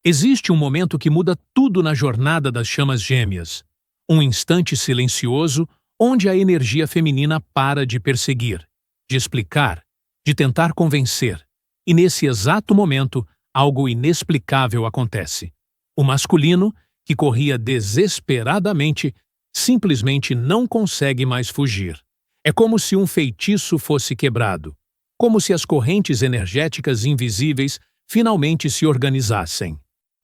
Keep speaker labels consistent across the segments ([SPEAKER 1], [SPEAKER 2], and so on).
[SPEAKER 1] Existe um momento que muda tudo na jornada das chamas gêmeas. Um instante silencioso onde a energia feminina para de perseguir, de explicar, de tentar convencer. E nesse exato momento, algo inexplicável acontece. O masculino, que corria desesperadamente, simplesmente não consegue mais fugir. É como se um feitiço fosse quebrado, como se as correntes energéticas invisíveis finalmente se organizassem.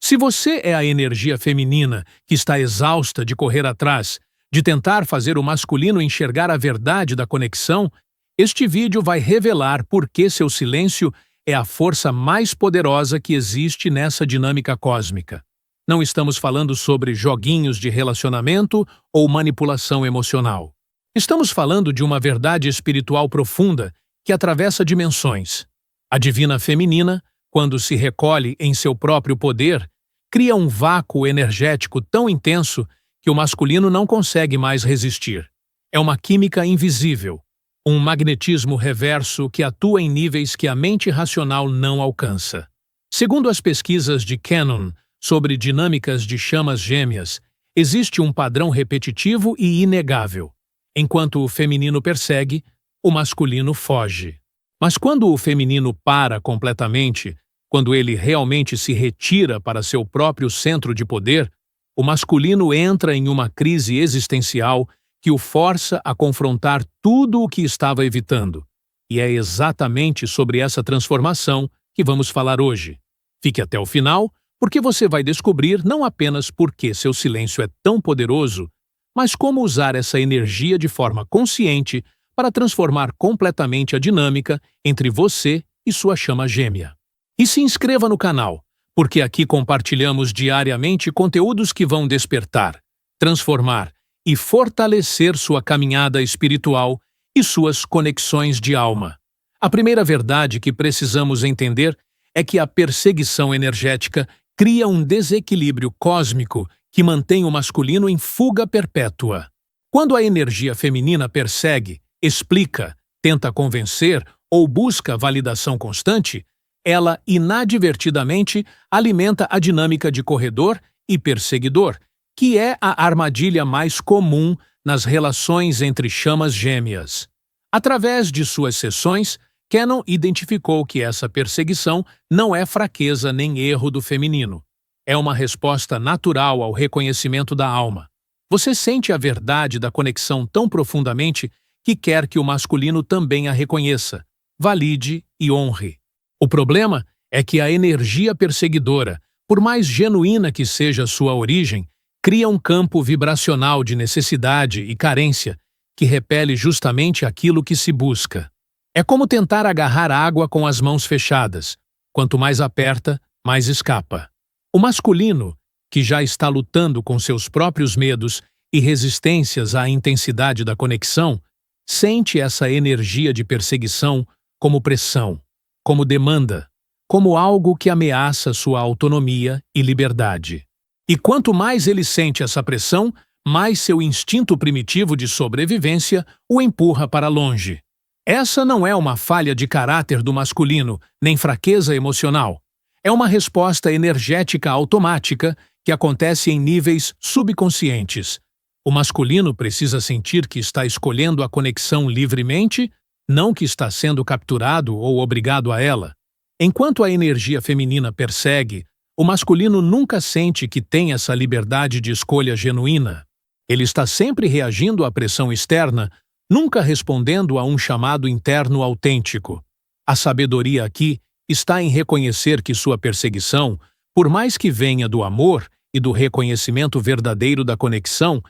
[SPEAKER 1] Se você é a energia feminina que está exausta de correr atrás, de tentar fazer o masculino enxergar a verdade da conexão, este vídeo vai revelar por que seu silêncio é a força mais poderosa que existe nessa dinâmica cósmica. Não estamos falando sobre joguinhos de relacionamento ou manipulação emocional. Estamos falando de uma verdade espiritual profunda que atravessa dimensões. A divina feminina, quando se recolhe em seu próprio poder, cria um vácuo energético tão intenso que o masculino não consegue mais resistir. É uma química invisível, um magnetismo reverso que atua em níveis que a mente racional não alcança. Segundo as pesquisas de Cannon sobre dinâmicas de chamas gêmeas, existe um padrão repetitivo e inegável. Enquanto o feminino persegue, o masculino foge. Mas quando o feminino para completamente, quando ele realmente se retira para seu próprio centro de poder, o masculino entra em uma crise existencial que o força a confrontar tudo o que estava evitando. E é exatamente sobre essa transformação que vamos falar hoje. Fique até o final, porque você vai descobrir não apenas por que seu silêncio é tão poderoso, mas como usar essa energia de forma consciente para transformar completamente a dinâmica entre você e sua chama gêmea. E se inscreva no canal, porque aqui compartilhamos diariamente conteúdos que vão despertar, transformar e fortalecer sua caminhada espiritual e suas conexões de alma. A primeira verdade que precisamos entender é que a perseguição energética cria um desequilíbrio cósmico que mantém o masculino em fuga perpétua. Quando a energia feminina persegue, explica, tenta convencer ou busca validação constante, ela inadvertidamente alimenta a dinâmica de corredor e perseguidor, que é a armadilha mais comum nas relações entre chamas gêmeas. Através de suas sessões, Cannon identificou que essa perseguição não é fraqueza nem erro do feminino. É uma resposta natural ao reconhecimento da alma. Você sente a verdade da conexão tão profundamente que quer que o masculino também a reconheça, valide e honre. O problema é que a energia perseguidora, por mais genuína que seja sua origem, cria um campo vibracional de necessidade e carência que repele justamente aquilo que se busca. É como tentar agarrar água com as mãos fechadas. Quanto mais aperta, mais escapa. O masculino, que já está lutando com seus próprios medos e resistências à intensidade da conexão, sente essa energia de perseguição como pressão, como demanda, como algo que ameaça sua autonomia e liberdade. E quanto mais ele sente essa pressão, mais seu instinto primitivo de sobrevivência o empurra para longe. Essa não é uma falha de caráter do masculino, nem fraqueza emocional. É uma resposta energética automática que acontece em níveis subconscientes. O masculino precisa sentir que está escolhendo a conexão livremente, não que está sendo capturado ou obrigado a ela. Enquanto a energia feminina persegue, o masculino nunca sente que tem essa liberdade de escolha genuína. Ele está sempre reagindo à pressão externa, nunca respondendo a um chamado interno autêntico. A sabedoria aqui está em reconhecer que sua perseguição, por mais que venha do amor e do reconhecimento verdadeiro da conexão,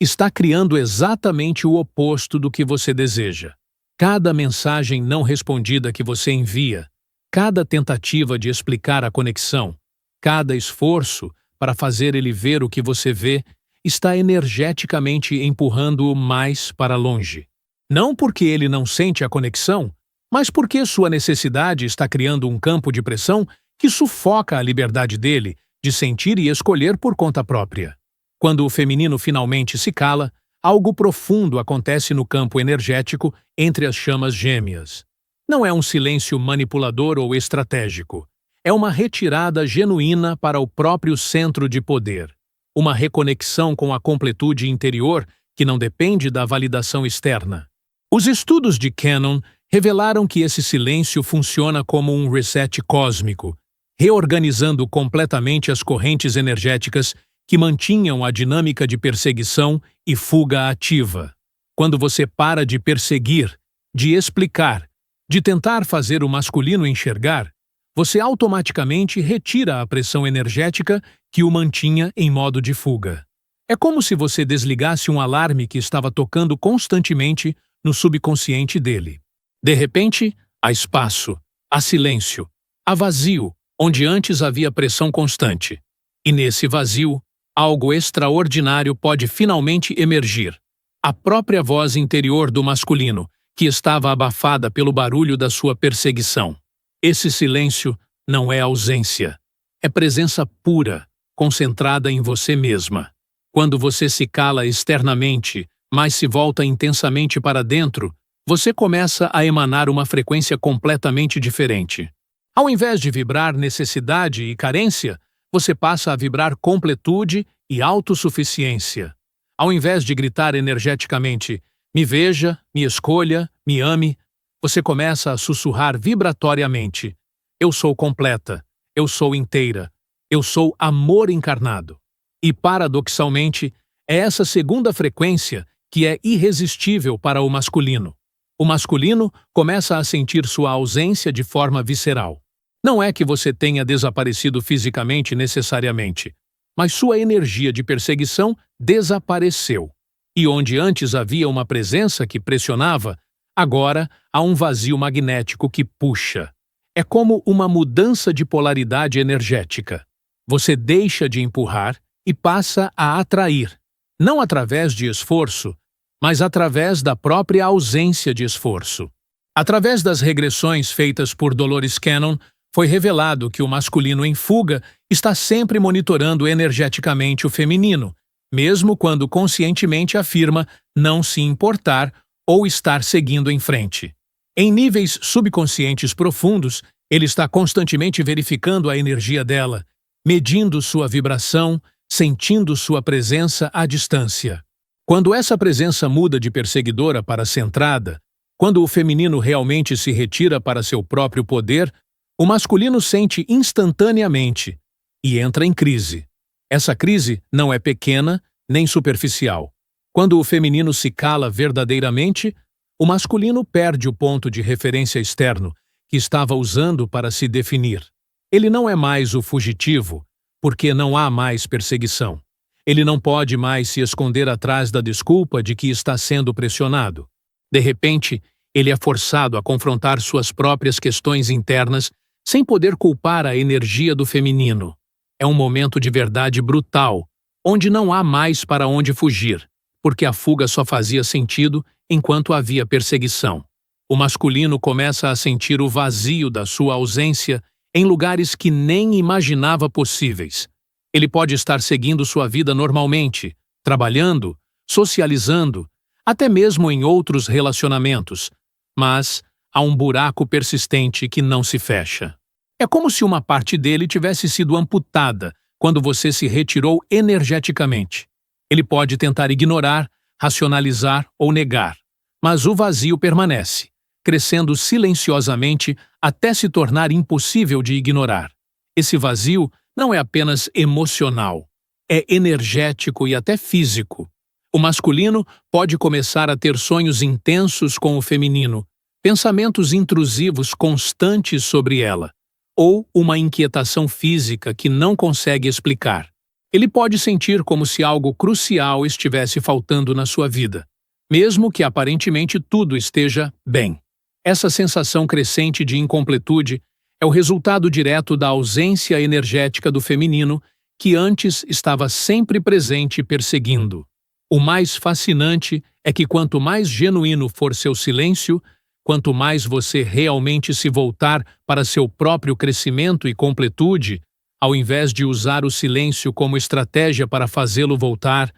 [SPEAKER 1] está criando exatamente o oposto do que você deseja. Cada mensagem não respondida que você envia, cada tentativa de explicar a conexão, cada esforço para fazer ele ver o que você vê, está energeticamente empurrando-o mais para longe. Não porque ele não sente a conexão, mas porque sua necessidade está criando um campo de pressão que sufoca a liberdade dele de sentir e escolher por conta própria. Quando o feminino finalmente se cala, algo profundo acontece no campo energético entre as chamas gêmeas. Não é um silêncio manipulador ou estratégico. É uma retirada genuína para o próprio centro de poder, uma reconexão com a completude interior que não depende da validação externa. Os estudos de Cannon revelaram que esse silêncio funciona como um reset cósmico, reorganizando completamente as correntes energéticas que mantinham a dinâmica de perseguição e fuga ativa. Quando você para de perseguir, de explicar, de tentar fazer o masculino enxergar, você automaticamente retira a pressão energética que o mantinha em modo de fuga. É como se você desligasse um alarme que estava tocando constantemente no subconsciente dele. De repente, há espaço, há silêncio, há vazio, onde antes havia pressão constante. E nesse vazio, algo extraordinário pode finalmente emergir. A própria voz interior do masculino, que estava abafada pelo barulho da sua perseguição. Esse silêncio não é ausência. É presença pura, concentrada em você mesma. Quando você se cala externamente, mas se volta intensamente para dentro, você começa a emanar uma frequência completamente diferente. Ao invés de vibrar necessidade e carência, você passa a vibrar completude e autossuficiência. Ao invés de gritar energeticamente, me veja, me escolha, me ame, você começa a sussurrar vibratoriamente, eu sou completa, eu sou inteira, eu sou amor encarnado. E, paradoxalmente, é essa segunda frequência que é irresistível para o masculino. O masculino começa a sentir sua ausência de forma visceral. Não é que você tenha desaparecido fisicamente necessariamente, mas sua energia de perseguição desapareceu. E onde antes havia uma presença que pressionava, agora há um vazio magnético que puxa. É como uma mudança de polaridade energética. Você deixa de empurrar e passa a atrair, não através de esforço, mas através da própria ausência de esforço. Através das regressões feitas por Dolores Cannon, foi revelado que o masculino em fuga está sempre monitorando energeticamente o feminino, mesmo quando conscientemente afirma não se importar ou estar seguindo em frente. Em níveis subconscientes profundos, ele está constantemente verificando a energia dela, medindo sua vibração, sentindo sua presença à distância. Quando essa presença muda de perseguidora para centrada, quando o feminino realmente se retira para seu próprio poder, o masculino sente instantaneamente e entra em crise. Essa crise não é pequena nem superficial. Quando o feminino se cala verdadeiramente, o masculino perde o ponto de referência externo que estava usando para se definir. Ele não é mais o fugitivo, porque não há mais perseguição. Ele não pode mais se esconder atrás da desculpa de que está sendo pressionado. De repente, ele é forçado a confrontar suas próprias questões internas sem poder culpar a energia do feminino. É um momento de verdade brutal, onde não há mais para onde fugir, porque a fuga só fazia sentido enquanto havia perseguição. O masculino começa a sentir o vazio da sua ausência em lugares que nem imaginava possíveis. Ele pode estar seguindo sua vida normalmente, trabalhando, socializando, até mesmo em outros relacionamentos, mas há um buraco persistente que não se fecha. É como se uma parte dele tivesse sido amputada quando você se retirou energeticamente. Ele pode tentar ignorar, racionalizar ou negar, mas o vazio permanece, crescendo silenciosamente até se tornar impossível de ignorar. Esse vazio não é apenas emocional, é energético e até físico. O masculino pode começar a ter sonhos intensos com o feminino, pensamentos intrusivos constantes sobre ela, ou uma inquietação física que não consegue explicar. Ele pode sentir como se algo crucial estivesse faltando na sua vida, mesmo que aparentemente tudo esteja bem. Essa sensação crescente de incompletude é o resultado direto da ausência energética do feminino que antes estava sempre presente e perseguindo. O mais fascinante é que quanto mais genuíno for seu silêncio, quanto mais você realmente se voltar para seu próprio crescimento e completude, ao invés de usar o silêncio como estratégia para fazê-lo voltar,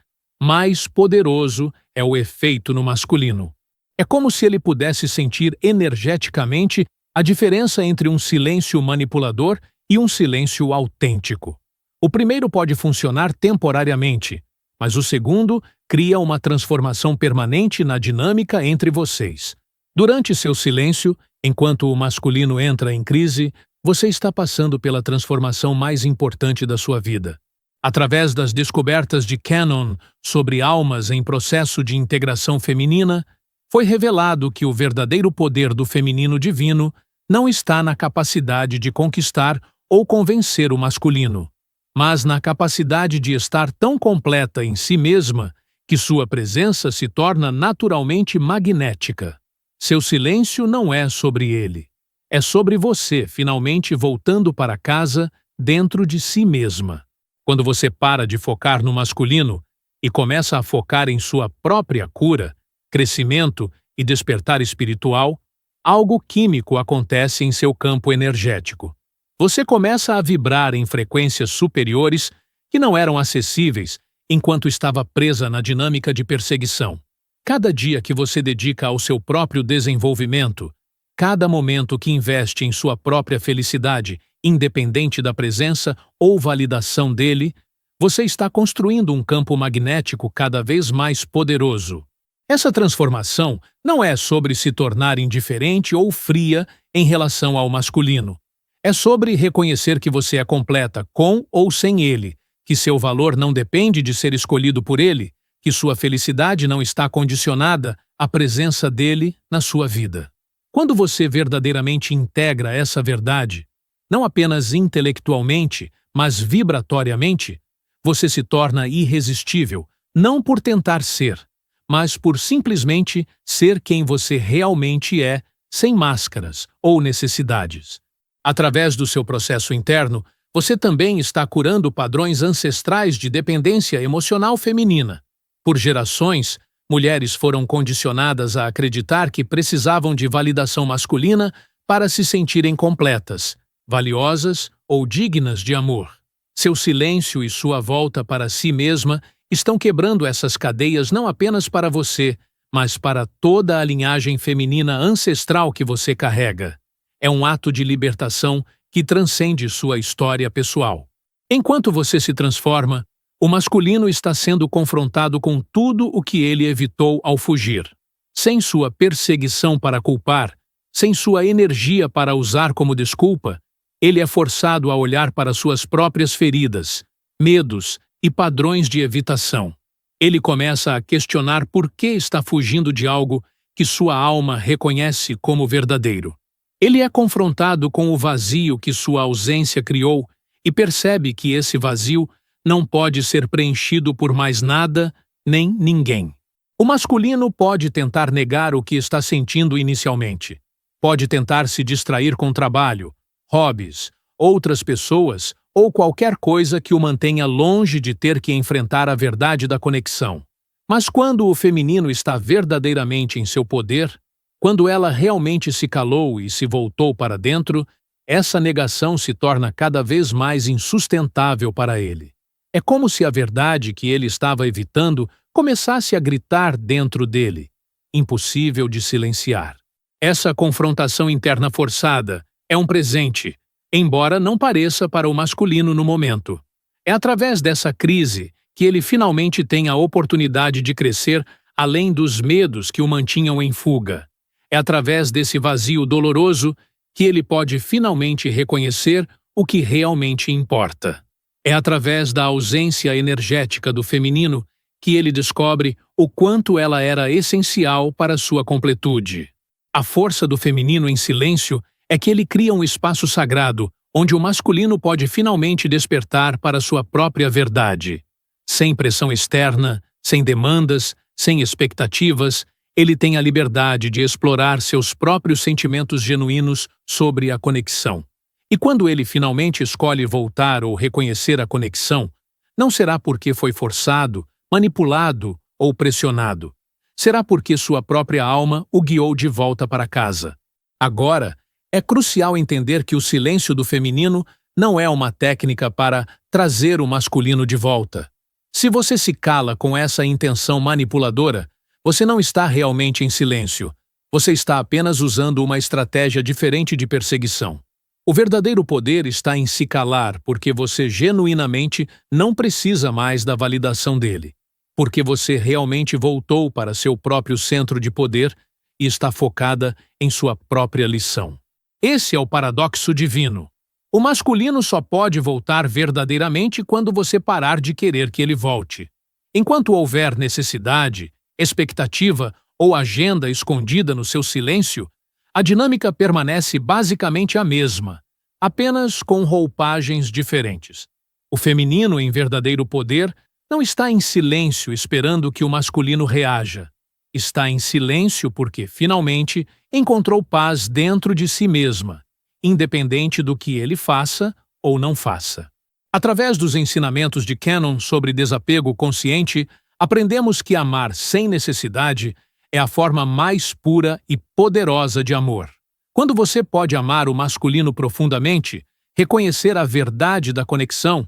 [SPEAKER 1] mais poderoso é o efeito no masculino. É como se ele pudesse sentir energeticamente a diferença entre um silêncio manipulador e um silêncio autêntico. O primeiro pode funcionar temporariamente, mas o segundo cria uma transformação permanente na dinâmica entre vocês. Durante seu silêncio, enquanto o masculino entra em crise, você está passando pela transformação mais importante da sua vida. Através das descobertas de Cannon sobre almas em processo de integração feminina, foi revelado que o verdadeiro poder do feminino divino não está na capacidade de conquistar ou convencer o masculino, mas na capacidade de estar tão completa em si mesma que sua presença se torna naturalmente magnética. Seu silêncio não é sobre ele. É sobre você finalmente voltando para casa dentro de si mesma. Quando você para de focar no masculino e começa a focar em sua própria cura, crescimento e despertar espiritual, algo químico acontece em seu campo energético. Você começa a vibrar em frequências superiores que não eram acessíveis enquanto estava presa na dinâmica de perseguição. Cada dia que você dedica ao seu próprio desenvolvimento, cada momento que investe em sua própria felicidade, independente da presença ou validação dele, você está construindo um campo magnético cada vez mais poderoso. Essa transformação não é sobre se tornar indiferente ou fria em relação ao masculino. É sobre reconhecer que você é completa com ou sem ele, que seu valor não depende de ser escolhido por ele, que sua felicidade não está condicionada à presença dele na sua vida. Quando você verdadeiramente integra essa verdade, não apenas intelectualmente, mas vibratoriamente, você se torna irresistível, não por tentar ser, mas por simplesmente ser quem você realmente é, sem máscaras ou necessidades. Através do seu processo interno, você também está curando padrões ancestrais de dependência emocional feminina. Por gerações, mulheres foram condicionadas a acreditar que precisavam de validação masculina para se sentirem completas, valiosas ou dignas de amor. Seu silêncio e sua volta para si mesma estão quebrando essas cadeias não apenas para você, mas para toda a linhagem feminina ancestral que você carrega. É um ato de libertação que transcende sua história pessoal. Enquanto você se transforma, o masculino está sendo confrontado com tudo o que ele evitou ao fugir. Sem sua perseguição para culpar, sem sua energia para usar como desculpa, ele é forçado a olhar para suas próprias feridas, medos e padrões de evitação. Ele começa a questionar por que está fugindo de algo que sua alma reconhece como verdadeiro. Ele é confrontado com o vazio que sua ausência criou e percebe que esse vazio não pode ser preenchido por mais nada nem ninguém. O masculino pode tentar negar o que está sentindo inicialmente. Pode tentar se distrair com trabalho, hobbies, outras pessoas ou qualquer coisa que o mantenha longe de ter que enfrentar a verdade da conexão. Mas quando o feminino está verdadeiramente em seu poder, quando ela realmente se calou e se voltou para dentro, essa negação se torna cada vez mais insustentável para ele. É como se a verdade que ele estava evitando começasse a gritar dentro dele, impossível de silenciar. Essa confrontação interna forçada é um presente, embora não pareça para o masculino no momento. É através dessa crise que ele finalmente tem a oportunidade de crescer além dos medos que o mantinham em fuga. É através desse vazio doloroso que ele pode finalmente reconhecer o que realmente importa. É através da ausência energética do feminino que ele descobre o quanto ela era essencial para sua completude. A força do feminino em silêncio é que ele cria um espaço sagrado onde o masculino pode finalmente despertar para sua própria verdade. Sem pressão externa, sem demandas, sem expectativas, ele tem a liberdade de explorar seus próprios sentimentos genuínos sobre a conexão. E quando ele finalmente escolhe voltar ou reconhecer a conexão, não será porque foi forçado, manipulado ou pressionado. Será porque sua própria alma o guiou de volta para casa. Agora, é crucial entender que o silêncio do feminino não é uma técnica para trazer o masculino de volta. Se você se cala com essa intenção manipuladora, você não está realmente em silêncio. Você está apenas usando uma estratégia diferente de perseguição. O verdadeiro poder está em se calar porque você genuinamente não precisa mais da validação dele, porque você realmente voltou para seu próprio centro de poder e está focada em sua própria lição. Esse é o paradoxo divino. O masculino só pode voltar verdadeiramente quando você parar de querer que ele volte. Enquanto houver necessidade, expectativa ou agenda escondida no seu silêncio, a dinâmica permanece basicamente a mesma, apenas com roupagens diferentes. O feminino em verdadeiro poder não está em silêncio esperando que o masculino reaja. Está em silêncio porque, finalmente, encontrou paz dentro de si mesma, independente do que ele faça ou não faça. Através dos ensinamentos de Cannon sobre desapego consciente, aprendemos que amar sem necessidade é a forma mais pura e poderosa de amor. Quando você pode amar o masculino profundamente, reconhecer a verdade da conexão,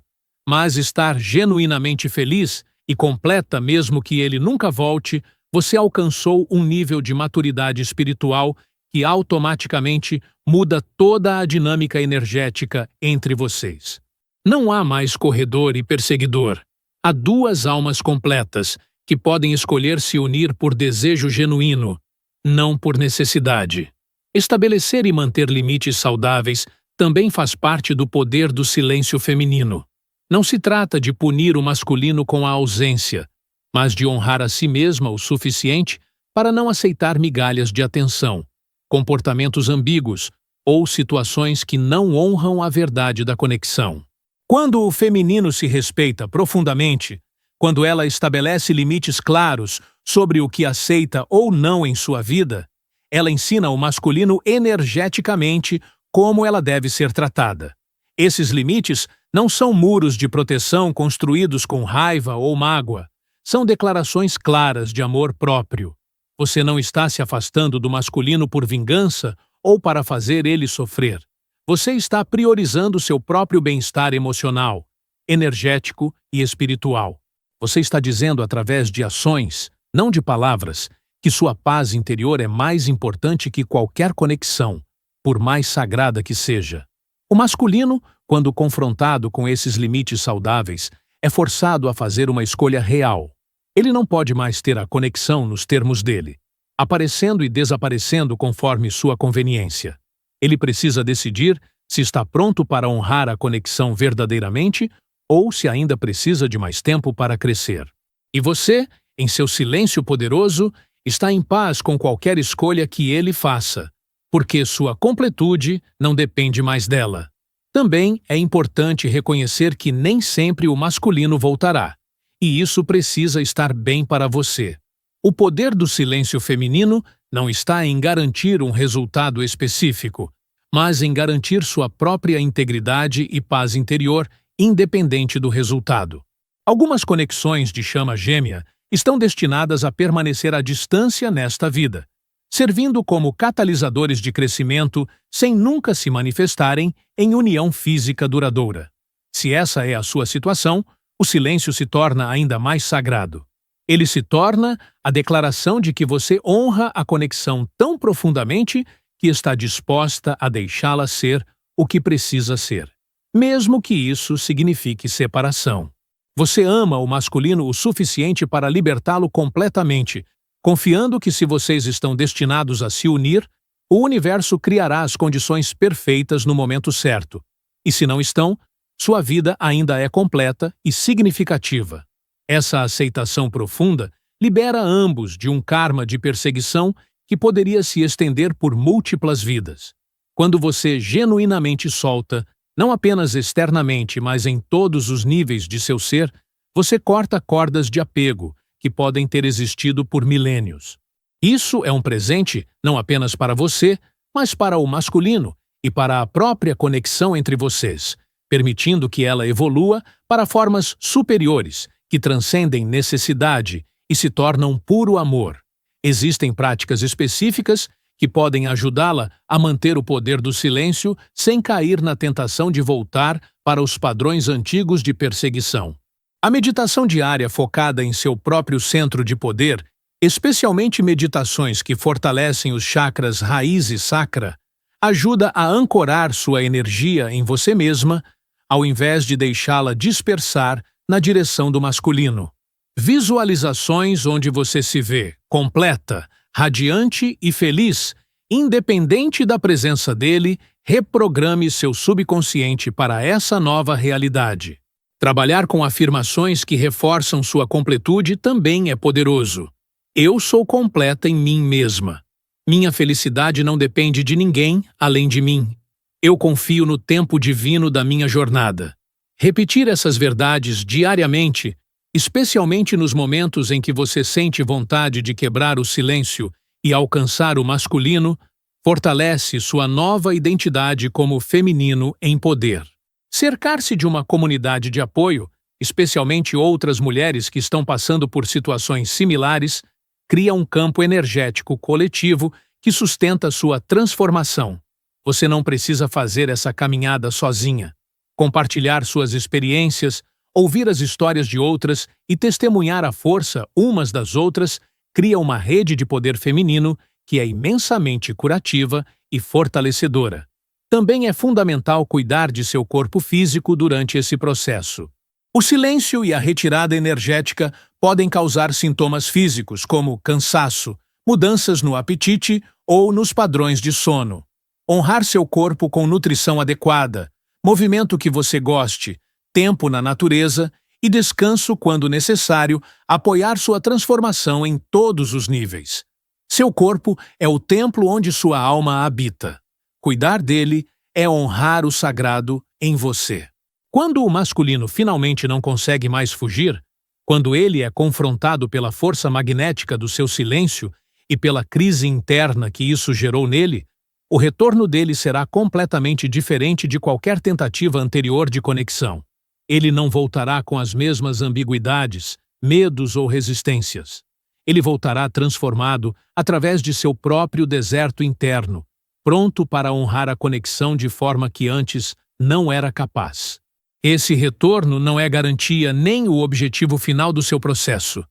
[SPEAKER 1] mas estar genuinamente feliz e completa mesmo que ele nunca volte, você alcançou um nível de maturidade espiritual que automaticamente muda toda a dinâmica energética entre vocês. Não há mais corredor e perseguidor. Há duas almas completas que podem escolher se unir por desejo genuíno, não por necessidade. Estabelecer e manter limites saudáveis também faz parte do poder do silêncio feminino. Não se trata de punir o masculino com a ausência, mas de honrar a si mesma o suficiente para não aceitar migalhas de atenção, comportamentos ambíguos ou situações que não honram a verdade da conexão. Quando o feminino se respeita profundamente, quando ela estabelece limites claros sobre o que aceita ou não em sua vida, ela ensina o masculino energeticamente como ela deve ser tratada. Esses limites não são muros de proteção construídos com raiva ou mágoa. São declarações claras de amor próprio. Você não está se afastando do masculino por vingança ou para fazer ele sofrer. Você está priorizando seu próprio bem-estar emocional, energético e espiritual. Você está dizendo através de ações, não de palavras, que sua paz interior é mais importante que qualquer conexão, por mais sagrada que seja. O masculino, quando confrontado com esses limites saudáveis, é forçado a fazer uma escolha real. Ele não pode mais ter a conexão nos termos dele, aparecendo e desaparecendo conforme sua conveniência. Ele precisa decidir se está pronto para honrar a conexão verdadeiramente ou se ainda precisa de mais tempo para crescer. E você, em seu silêncio poderoso, está em paz com qualquer escolha que ele faça, porque sua completude não depende mais dela. Também é importante reconhecer que nem sempre o masculino voltará, e isso precisa estar bem para você. O poder do silêncio feminino não está em garantir um resultado específico, mas em garantir sua própria integridade e paz interior, independente do resultado. Algumas conexões de chama gêmea estão destinadas a permanecer à distância nesta vida, servindo como catalisadores de crescimento sem nunca se manifestarem em união física duradoura. Se essa é a sua situação, o silêncio se torna ainda mais sagrado. Ele se torna a declaração de que você honra a conexão tão profundamente que está disposta a deixá-la ser o que precisa ser, mesmo que isso signifique separação. Você ama o masculino o suficiente para libertá-lo completamente, confiando que se vocês estão destinados a se unir, o universo criará as condições perfeitas no momento certo. E se não estão, sua vida ainda é completa e significativa. Essa aceitação profunda libera ambos de um karma de perseguição que poderia se estender por múltiplas vidas. Quando você genuinamente solta, não apenas externamente, mas em todos os níveis de seu ser, você corta cordas de apego que podem ter existido por milênios. Isso é um presente não apenas para você, mas para o masculino e para a própria conexão entre vocês, permitindo que ela evolua para formas superiores, que transcendem necessidade e se tornam puro amor. Existem práticas específicas que podem ajudá-la a manter o poder do silêncio sem cair na tentação de voltar para os padrões antigos de perseguição. A meditação diária focada em seu próprio centro de poder, especialmente meditações que fortalecem os chakras raiz e sacra, ajuda a ancorar sua energia em você mesma, ao invés de deixá-la dispersar na direção do masculino. Visualizações onde você se vê completa, radiante e feliz, independente da presença dele, reprograme seu subconsciente para essa nova realidade. Trabalhar com afirmações que reforçam sua completude também é poderoso. Eu sou completa em mim mesma. Minha felicidade não depende de ninguém além de mim. Eu confio no tempo divino da minha jornada. Repetir essas verdades diariamente, especialmente nos momentos em que você sente vontade de quebrar o silêncio e alcançar o masculino, fortalece sua nova identidade como feminino em poder. Cercar-se de uma comunidade de apoio, especialmente outras mulheres que estão passando por situações similares, cria um campo energético coletivo que sustenta sua transformação. Você não precisa fazer essa caminhada sozinha. Compartilhar suas experiências, ouvir as histórias de outras e testemunhar a força umas das outras cria uma rede de poder feminino que é imensamente curativa e fortalecedora. Também é fundamental cuidar de seu corpo físico durante esse processo. O silêncio e a retirada energética podem causar sintomas físicos, como cansaço, mudanças no apetite ou nos padrões de sono. Honrar seu corpo com nutrição adequada, movimento que você goste, tempo na natureza e descanso quando necessário, apoiar sua transformação em todos os níveis. Seu corpo é o templo onde sua alma habita. Cuidar dele é honrar o sagrado em você. Quando o masculino finalmente não consegue mais fugir, quando ele é confrontado pela força magnética do seu silêncio e pela crise interna que isso gerou nele, o retorno dele será completamente diferente de qualquer tentativa anterior de conexão. Ele não voltará com as mesmas ambiguidades, medos ou resistências. Ele voltará transformado através de seu próprio deserto interno, pronto para honrar a conexão de forma que antes não era capaz. Esse retorno não é garantia nem o objetivo final do seu processo.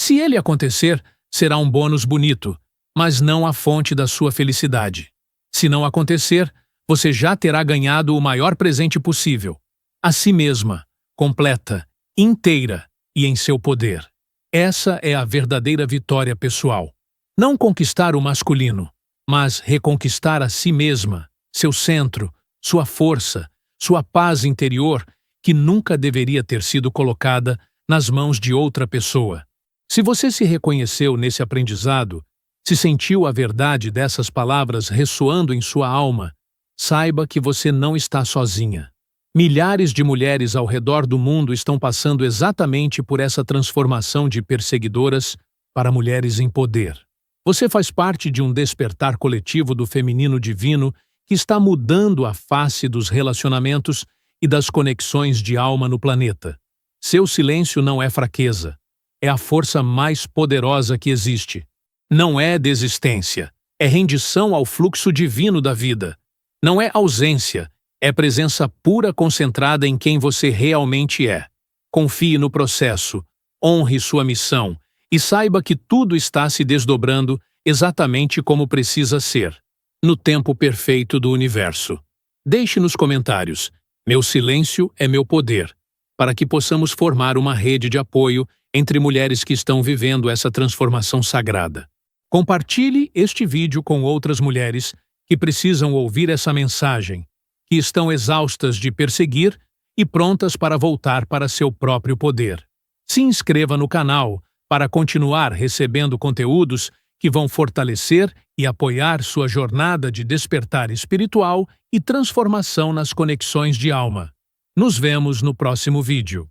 [SPEAKER 1] Se ele acontecer, será um bônus bonito, mas não a fonte da sua felicidade. Se não acontecer, você já terá ganhado o maior presente possível, a si mesma, completa, inteira e em seu poder. Essa é a verdadeira vitória pessoal. Não conquistar o masculino, mas reconquistar a si mesma, seu centro, sua força, sua paz interior, que nunca deveria ter sido colocada nas mãos de outra pessoa. Se você se reconheceu nesse aprendizado, se sentiu a verdade dessas palavras ressoando em sua alma, saiba que você não está sozinha. Milhares de mulheres ao redor do mundo estão passando exatamente por essa transformação de perseguidoras para mulheres em poder. Você faz parte de um despertar coletivo do feminino divino que está mudando a face dos relacionamentos e das conexões de alma no planeta. Seu silêncio não é fraqueza, é a força mais poderosa que existe. Não é desistência, é rendição ao fluxo divino da vida. Não é ausência, é presença pura concentrada em quem você realmente é. Confie no processo, honre sua missão e saiba que tudo está se desdobrando exatamente como precisa ser, no tempo perfeito do universo. Deixe nos comentários: meu silêncio é meu poder, para que possamos formar uma rede de apoio entre mulheres que estão vivendo essa transformação sagrada. Compartilhe este vídeo com outras mulheres que precisam ouvir essa mensagem, que estão exaustas de perseguir e prontas para voltar para seu próprio poder. Se inscreva no canal para continuar recebendo conteúdos que vão fortalecer e apoiar sua jornada de despertar espiritual e transformação nas conexões de alma. Nos vemos no próximo vídeo.